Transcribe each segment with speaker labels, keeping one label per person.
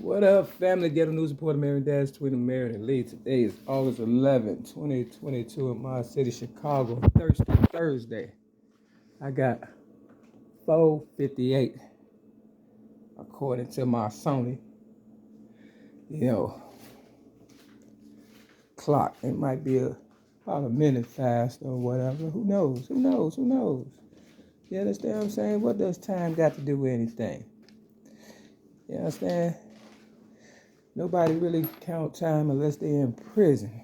Speaker 1: What up, family? Ghetto News Reporter, Mary Dash, Twin Mary and Lee. Today is August 11th, 2022 in my city, Chicago. Thursday. I got 4:58 according to my Sony, clock. It might be about a minute fast or whatever. Who knows? You understand what I'm saying? What does time got to do with anything? You understand? Nobody really count time unless they're in prison.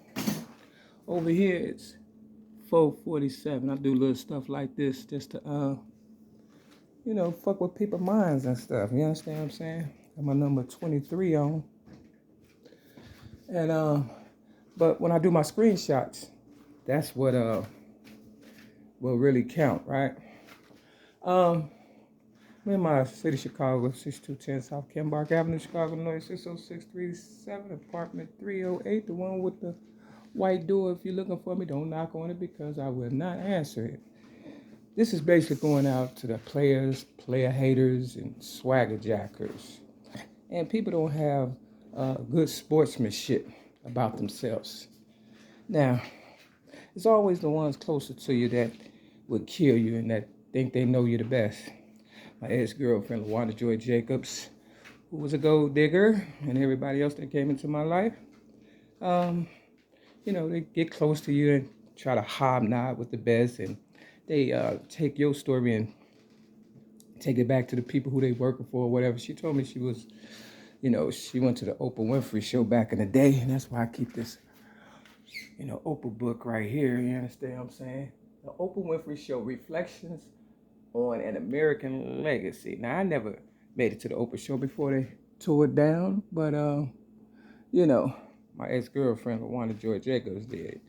Speaker 1: Over here, it's 4:47. I do little stuff like this just to, fuck with people's minds and stuff. You understand what I'm saying? Got my number 23 on. And, but when I do my screenshots, that's what, will really count, right? I'm in my city, Chicago, 6210 South Kembark Avenue, Chicago, Illinois, 60637, apartment 308, the one with the white door. If you're looking for me, don't knock on it because I will not answer it. This is basically going out to the players, player haters, and swagger jackers. And people don't have good sportsmanship about themselves. Now, it's always the ones closer to you that would kill you and that think they know you the best. My ex-girlfriend, LaWanda Joy Jacobs, who was a gold digger, and everybody else that came into my life. They get close to you and try to hobnob with the best, and they take your story and take it back to the people who they working for or whatever. She told me she was, she went to the Oprah Winfrey show back in the day, and that's why I keep this, Oprah book right here. You understand what I'm saying? The Oprah Winfrey Show, Reflections on an American Legacy. Now, I never made it to the Oprah show before they tore it down, but, my ex-girlfriend, LaWanda Joy Jacobs, did.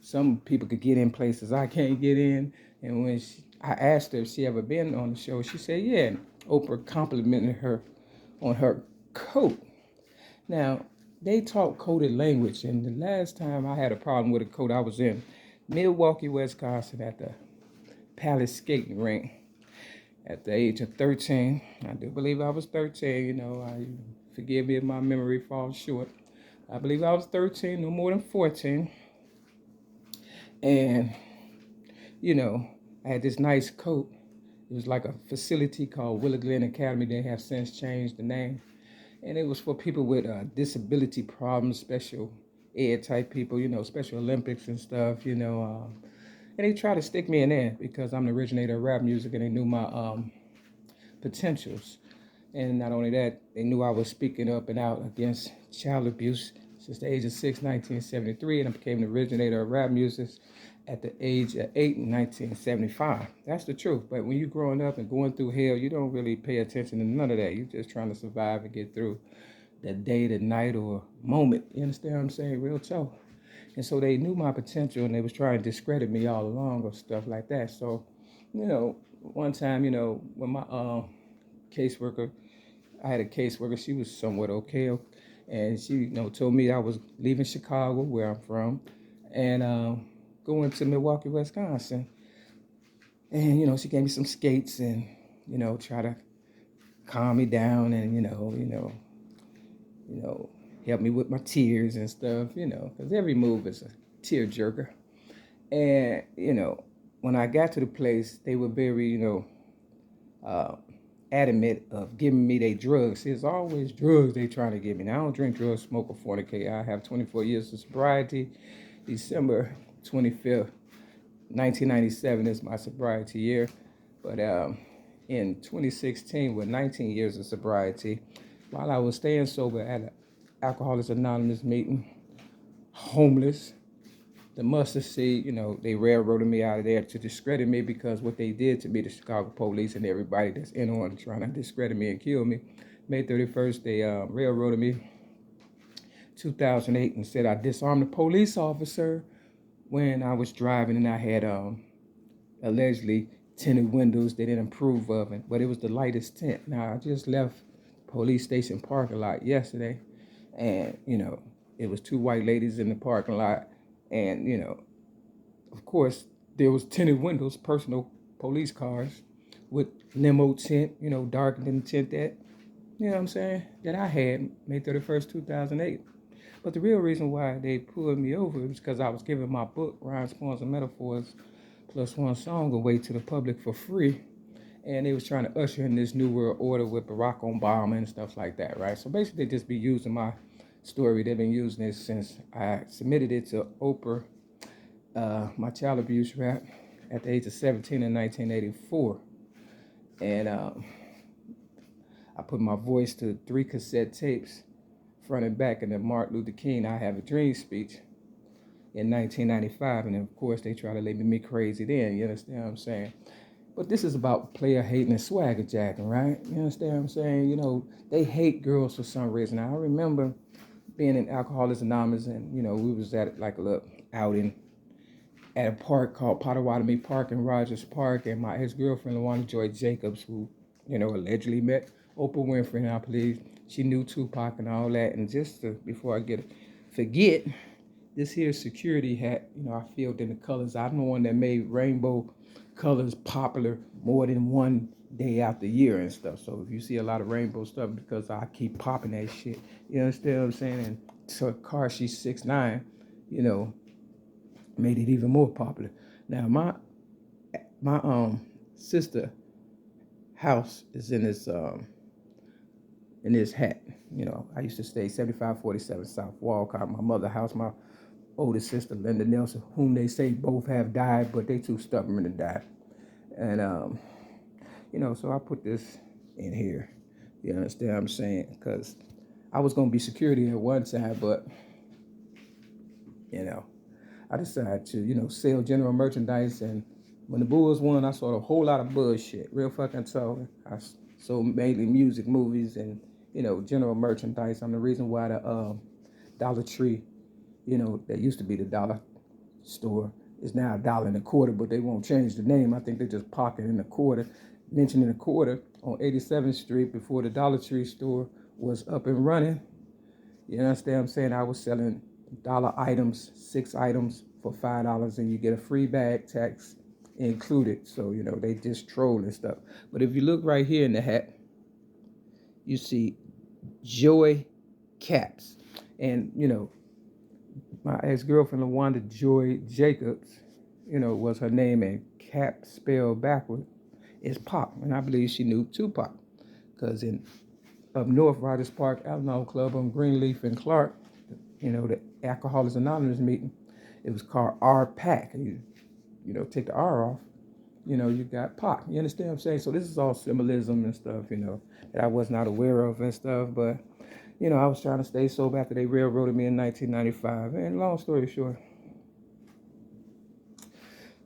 Speaker 1: Some people could get in places I can't get in, and when I asked her if she ever been on the show, she said, yeah. Oprah complimented her on her coat. Now, they talk coded language, and the last time I had a problem with a coat, I was in Milwaukee, Wisconsin at the Palace skating rink at the age of 13. I do believe I was 13. Forgive me if my memory falls short. I believe I was 13, no more than 14. And, I had this nice coat. It was like a facility called Willow Glen Academy. They have since changed the name. And it was for people with disability problems, special ed type people, Special Olympics and stuff, and they tried to stick me in there because I'm the originator of rap music and they knew my potentials. And not only that, they knew I was speaking up and out against child abuse since the age of 6, 1973, and I became the originator of rap music at the age of 8 in 1975. That's the truth. But when you're growing up and going through hell, you don't really pay attention to none of that. You're just trying to survive and get through the day, the night, or moment. You understand what I'm saying? Real talk. And so they knew my potential and they was trying to discredit me all along or stuff like that. So, one time, when my caseworker, I had a caseworker, she was somewhat okay. And she, told me I was leaving Chicago, where I'm from, and going to Milwaukee, Wisconsin. And, she gave me some skates and, try to calm me down and, help me with my tears and stuff, because every move is a tear jerker. And, when I got to the place, they were very, adamant of giving me their drugs. It's always drugs they trying to give me. Now, I don't drink drugs, smoke, or fornicate. I have 24 years of sobriety. December 25th, 1997 is my sobriety year. But in 2016, with 19 years of sobriety, while I was staying sober at an Alcoholics Anonymous meeting, homeless, the mustard seed, they railroaded me out of there to discredit me because what they did to me, the Chicago police and everybody that's in on trying to discredit me and kill me. May 31st, they railroaded me 2008 and said I disarmed a police officer when I was driving and I had allegedly tinted windows they didn't approve of it, but it was the lightest tint. Now, I just left police station parking lot yesterday and, it was 2 white ladies in the parking lot. And, of course, there was tinted windows, personal police cars with limo tint, darker than tint that. you know what I'm saying, that I had May 31st, 2008. But the real reason why they pulled me over was because I was giving my book, Rhymes, Poems, and Metaphors, plus one song away to the public for free. And they was trying to usher in this new world order with Barack Obama and stuff like that, right? So basically, they just be using my story. They've been using it since I submitted it to Oprah, my child abuse rap, at the age of 17 in 1984. And I put my voice to 3 cassette tapes, front and back, in the Martin Luther King I Have a Dream speech in 1995. And of course, they try to label me crazy then, you understand what I'm saying? But this is about player hating and swagger jacking, right? You understand what I'm saying? You know, they hate girls for some reason. Now, I remember being in Alcoholics Anonymous, and, you know, we was at like a little outing at a park called Potawatomi Park in Rogers Park, and my ex-girlfriend, LaWanda Joy Jacobs, who, you know, allegedly met Oprah Winfrey, and I believe she knew Tupac and all that. And just before I forget, this here security hat, you know, I filled in the colors. I'm the one that made rainbow colors popular more than one day out the year and stuff. So if you see a lot of rainbow stuff, because I keep popping that shit, you understand what I'm saying? And so Tekashi 6ix9ine, you know, made it even more popular. Now my sister house is in this hat. You know, I used to stay 7547 South Walcott. My mother's house, my oldest sister, Linda Nelson, whom they say both have died, but they too stubborn to die. And, you know, so I put this in here. You understand what I'm saying? Because I was going to be security at one time, but, you know, I decided to, you know, sell general merchandise. And when the Bulls won, I sold a whole lot of bullshit. Real fucking sold. I sold mainly music, movies, and, you know, general merchandise. I'm the reason why the Dollar Tree, you know, that used to be the dollar store, is now $1.25, but they won't change the name. I think they just pocket in a quarter, mentioning a quarter on 87th Street before the Dollar Tree store was up and running. You understand what I'm saying? I was selling dollar items, 6 items for $5, and you get a free bag, tax included. So, you know, they just troll and stuff. But if you look right here in the hat, you see Joy Caps. And, you know, my ex-girlfriend, LaWanda Joy Jacobs, you know, was her name, and Cap spelled backward is Pop. And I believe she knew Tupac, because in up north, Rogers Park, Alamo Club on Greenleaf and Clark, you know, the Alcoholics Anonymous meeting, it was called R-Pack. You know, take the R off, you know, you got Pop. You understand what I'm saying? So this is all symbolism and stuff, you know, that I was not aware of and stuff. But, you know, I was trying to stay sober after they railroaded me in 1995. And long story short,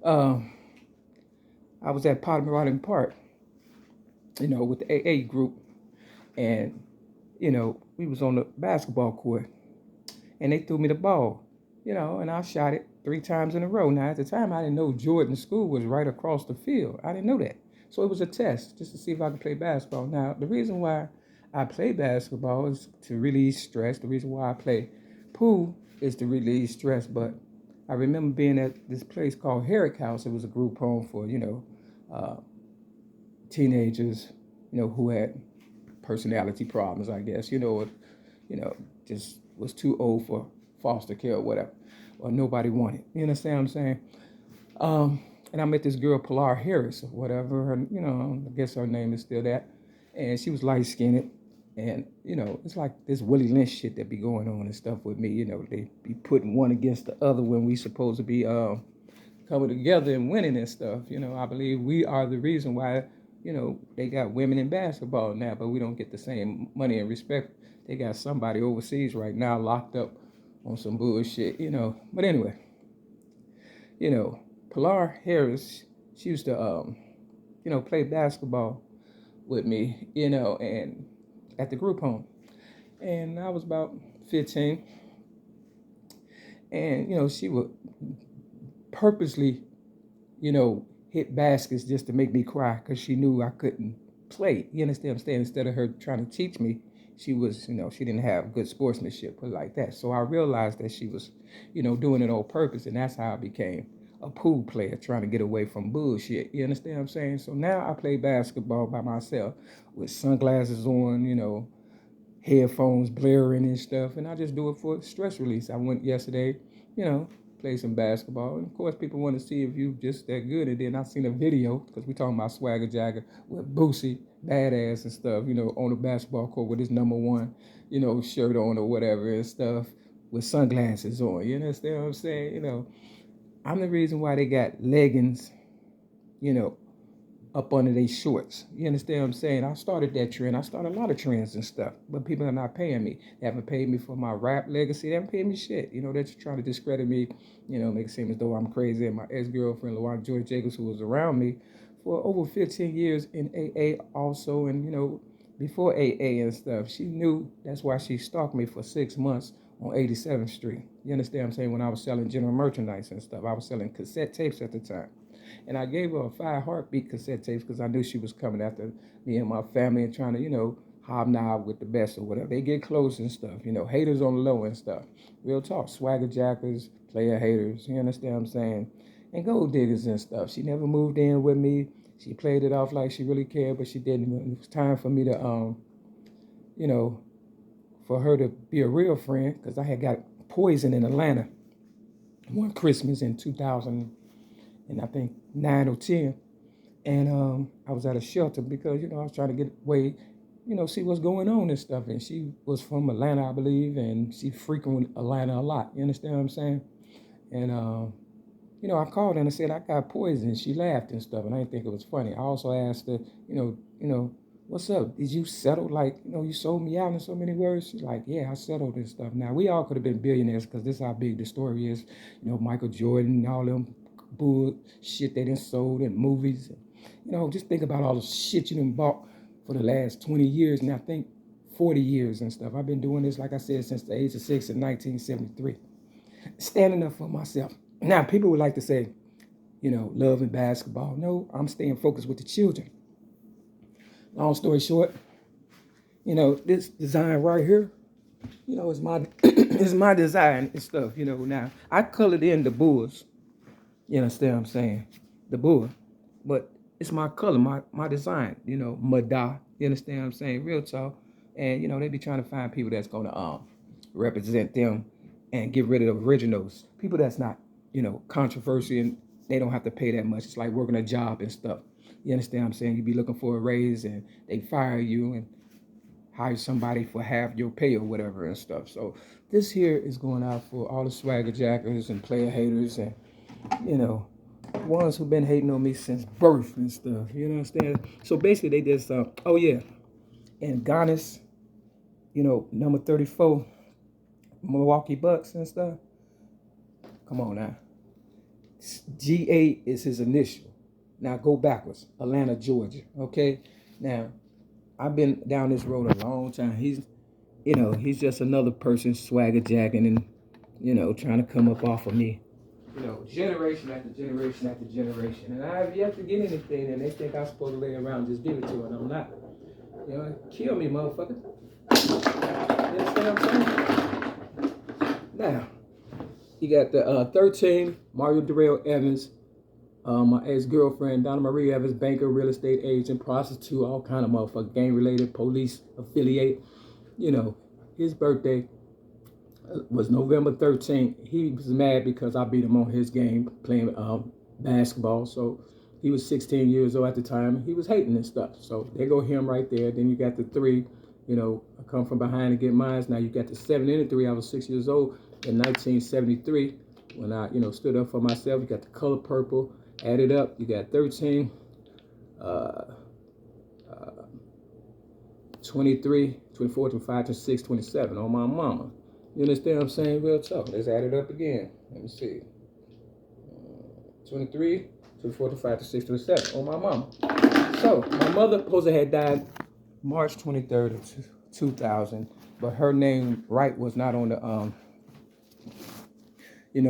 Speaker 1: I was at Potawatomi Park, you know, with the AA group. And, you know, we was on the basketball court, and they threw me the ball, you know, and I shot it 3 times in a row. Now, at the time, I didn't know Jordan School was right across the field. I didn't know that. So it was a test just to see if I could play basketball. Now, the reason why I play basketball is to release stress. The reason why I play pool is to release stress. But I remember being at this place called Herrick House. It was a group home for, you know, teenagers, you know, who had personality problems, I guess, you know, just was too old for foster care or whatever, or nobody wanted. You understand what I'm saying? And I met this girl, Pilar Harris, or whatever. Her, you know, I guess her name is still that. And she was light-skinned. And, you know, it's like this Willie Lynch shit that be going on and stuff with me. You know, they be putting one against the other when we supposed to be coming together and winning and stuff. You know, I believe we are the reason why, you know, they got women in basketball now, but we don't get the same money and respect. They got somebody overseas right now locked up on some bullshit, you know. But anyway, you know, Pilar Harris, she used to, you know, play basketball with me, you know, and at the group home. And I was about 15. And, you know, she would purposely, you know, hit baskets just to make me cry, because she knew I couldn't play. You understand what I'm saying? Instead of her trying to teach me, she was, you know, she didn't have good sportsmanship, put it like that. So I realized that she was, you know, doing it on purpose, and that's how I became a pool player trying to get away from bullshit. You understand what I'm saying? So now I play basketball by myself with sunglasses on, headphones blaring and stuff, and I just do it for stress release. I went yesterday, play some basketball, and of course people want to see if you just that good. And then I seen a video, because we talking about Swagger Jagger with Boosie, badass and stuff, on the basketball court with his number one, shirt on or whatever and stuff, with sunglasses on. You understand what I'm saying? I'm the reason why they got leggings, you know, up under their shorts. You understand what I'm saying? I started that trend. I started a lot of trends and stuff, but people are not paying me. They haven't paid me for my rap legacy. They haven't paid me shit. They're just trying to discredit me, make it seem as though I'm crazy. And my ex-girlfriend, LaWanda Joy Jacobs, who was around me for over 15 years in AA also, and, before AA and stuff, she knew. That's why she stalked me for 6 months on 87th Street. You understand what I'm saying? When I was selling general merchandise and stuff. I was selling cassette tapes at the time. And I gave her a 5 heartbeat cassette tapes because I knew she was coming after me and my family and trying to, hobnob with the best or whatever. They get close and stuff, haters on the low and stuff. Real talk, swagger jackers, player haters, you understand what I'm saying? And gold diggers and stuff. She never moved in with me. She played it off like she really cared, but she didn't. When it was time for me to, for her to be a real friend, because I had got poisoned in Atlanta one Christmas in 2000, and I think 9 or 10. And I was at a shelter because, I was trying to get away, see what's going on and stuff. And she was from Atlanta, I believe, and she frequented Atlanta a lot. You understand what I'm saying? And, I called her and I said, I got poisoned. She laughed and stuff, and I didn't think it was funny. I also asked her, what's up? Did you settle? Like, you sold me out in so many words. She's like, yeah, I settled and stuff. Now, we all could have been billionaires because this is how big the story is. Michael Jordan and all them bullshit they done sold in movies. Just think about all the shit you done bought for the last 20 years, and I think 40 years and stuff. I've been doing this, like I said, since the age of 6 in 1973. Standing up for myself. Now, people would like to say, love and basketball. No, I'm staying focused with the children. Long story short, this design right here, is my is my design and stuff. Now I colored in the bulls. You understand what I'm saying? The bull, but it's my color, my design. Mada. You understand what I'm saying? Real talk. And they be trying to find people that's gonna represent them and get rid of the originals. People that's not controversial, and they don't have to pay that much. It's like working a job and stuff. You understand what I'm saying? You be looking for a raise and they fire you and hire somebody for half your pay or whatever and stuff. So this here is going out for all the swagger jackers and player haters and, ones who've been hating on me since birth and stuff. You understand? So basically they just, oh yeah. And Giannis, number 34, Milwaukee Bucks and stuff. Come on now. GA is his initial. Now go backwards. Atlanta, Georgia. Okay. Now, I've been down this road a long time. He's just another person swagger jacking and, trying to come up off of me. Generation after generation after generation. And I have yet to get anything, and they think I'm supposed to lay around and just give it to them. I'm not. Kill me, motherfucker. You understand what I'm saying? Now, you got the 13, Mario Darrell Evans, my ex-girlfriend, Donna Marie Evans, banker, real estate agent, prostitute, all kind of motherfucker, gang-related, police affiliate. His birthday was November 13th. He was mad because I beat him on his game playing basketball. So he was 16 years old at the time. He was hating and stuff. So there go him right there. Then you got the 3, I come from behind to get mine. Now you got the 7 and the 3. I was 6 years old in 1973 when I, stood up for myself. You got the color purple. Add it up. You got 13, 23, 24, 25, 26, 27 on my mama. You understand what I'm saying? Real talk. Let's add it up again. Let me see. 23, 24, 25, 26, 27 on my mama. So my mother supposed to had died March 23rd of 2000, but her name right was not on the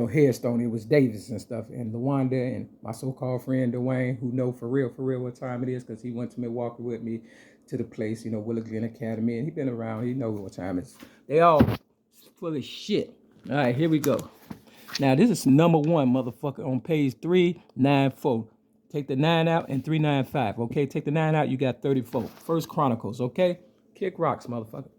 Speaker 1: headstone. It was Davis and stuff. And LaWanda and my so-called friend Dwayne, who know for real what time it is, because he went to Milwaukee with me to the place, Willow Academy, and he been around. He knows what time it is. They all full of shit. All right, here we go. Now, this is number 1, motherfucker, on page 394. Take the 9 out and 395, okay? Take the 9 out, you got 34. First Chronicles, okay? Kick rocks, motherfucker.